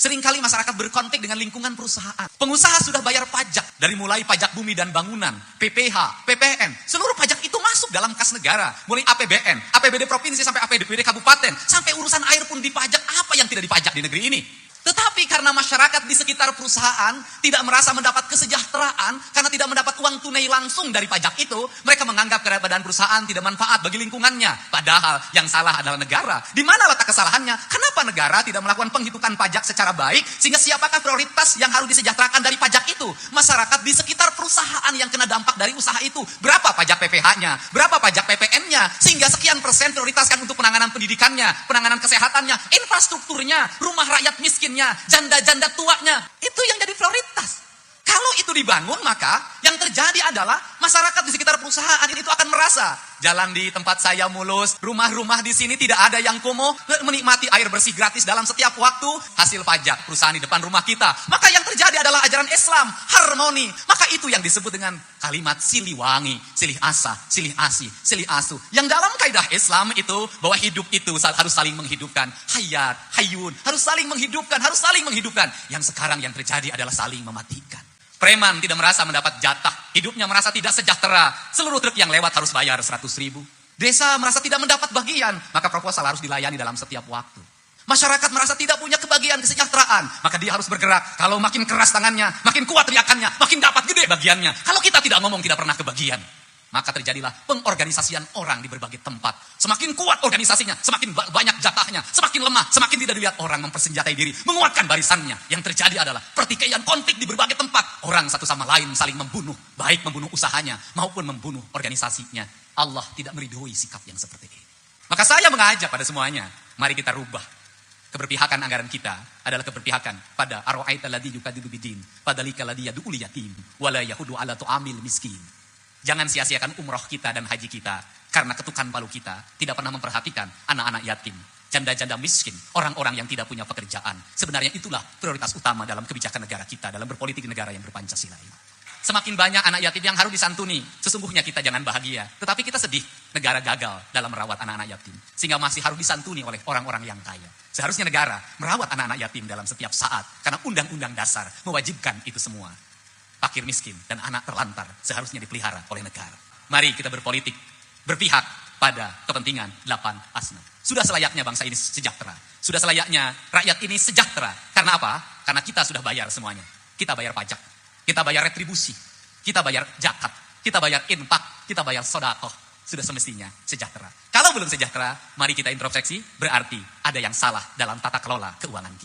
Seringkali masyarakat berkonflik dengan lingkungan perusahaan. Pengusaha sudah bayar pajak, dari mulai pajak bumi dan bangunan, PPH, PPN. Seluruh pajak itu masuk dalam kas negara. Mulai APBN, APBD provinsi sampai APBD kabupaten. Sampai urusan air pun dipajak. Apa yang tidak dipajak di negeri ini? Tetapi karena masyarakat di sekitar perusahaan tidak merasa mendapat kesejahteraan, karena tidak mendapat uang tunai langsung dari pajak itu, mereka menganggap keberadaan perusahaan tidak manfaat bagi lingkungannya. Padahal yang salah adalah negara. Di mana letak kesalahannya? Kenapa negara tidak melakukan penghitungan pajak secara baik, sehingga siapakah prioritas yang harus disejahterakan dari pajak itu? Masyarakat di sekitar perusahaan yang kena dampak dari usaha itu. Berapa pajak PPH-nya? Berapa pajak PPN-nya? Sehingga sekian persen prioritaskan untuk penanganan pendidikannya, penanganan kesehatannya, infrastrukturnya, rumah rakyat miskin, janda-janda tuanya, itu yang jadi prioritas. Kalau itu dibangun, maka yang terjadi adalah masyarakat di sekitar perusahaan itu akan merasa jalan di tempat saya mulus, rumah-rumah di sini tidak ada yang kumuh, menikmati air bersih gratis dalam setiap waktu, hasil pajak perusahaan di depan rumah kita. Maka yang terjadi adalah ajaran Islam, harmoni. Maka itu yang disebut dengan kalimat silih wangi, silih asa, silih asi, silih asu. Yang dalam kaidah Islam itu bahwa hidup itu harus saling menghidupkan. Hayat, hayyun, harus saling menghidupkan, harus saling menghidupkan. Yang sekarang yang terjadi adalah saling mematikan. Preman tidak merasa mendapat jatah, hidupnya merasa tidak sejahtera. Seluruh truk yang lewat harus bayar 100.000. Desa merasa tidak mendapat bagian, maka proposal harus dilayani dalam setiap waktu. Masyarakat merasa tidak punya kebagian kesejahteraan, maka dia harus bergerak. Kalau makin keras tangannya, makin kuat teriakannya, makin dapat gede bagiannya. Kalau kita tidak ngomong, tidak pernah kebagian. Maka terjadilah pengorganisasian orang di berbagai tempat. Semakin kuat organisasinya, semakin banyak jatahnya. Semakin lemah, semakin tidak dilihat orang mempersenjatai diri, menguatkan barisannya. Yang terjadi adalah pertikaian, konflik di berbagai tempat. Orang satu sama lain saling membunuh, baik membunuh usahanya maupun membunuh organisasinya. Allah tidak meridhoi sikap yang seperti ini. Maka saya mengajak pada semuanya, mari kita rubah. Keberpihakan anggaran kita adalah keberpihakan pada arwa'aita ladzi yukadidu bidin, padalika ladzi yad'ul yatim, wala yahudu ala tu'amil miskin. Jangan sia-siakan umroh kita dan haji kita, karena ketukan palu kita tidak pernah memperhatikan anak-anak yatim, janda-janda miskin, orang-orang yang tidak punya pekerjaan. Sebenarnya itulah prioritas utama dalam kebijakan negara kita, dalam berpolitik negara yang berpancasila ini. Semakin banyak anak yatim yang harus disantuni, sesungguhnya kita jangan bahagia. Tetapi kita sedih, negara gagal dalam merawat anak-anak yatim. Sehingga masih harus disantuni oleh orang-orang yang kaya. Seharusnya negara merawat anak-anak yatim dalam setiap saat, karena undang-undang dasar mewajibkan itu semua. Fakir miskin dan anak terlantar seharusnya dipelihara oleh negara. Mari kita berpolitik, berpihak pada kepentingan 8 asnaf. Sudah selayaknya bangsa ini sejahtera. Sudah selayaknya rakyat ini sejahtera. Karena apa? Karena kita sudah bayar semuanya. Kita bayar pajak, kita bayar retribusi, kita bayar zakat, kita bayar infak, kita bayar sedekah. Sudah semestinya sejahtera. Kalau belum sejahtera, mari kita introspeksi, berarti ada yang salah dalam tata kelola keuangan kita.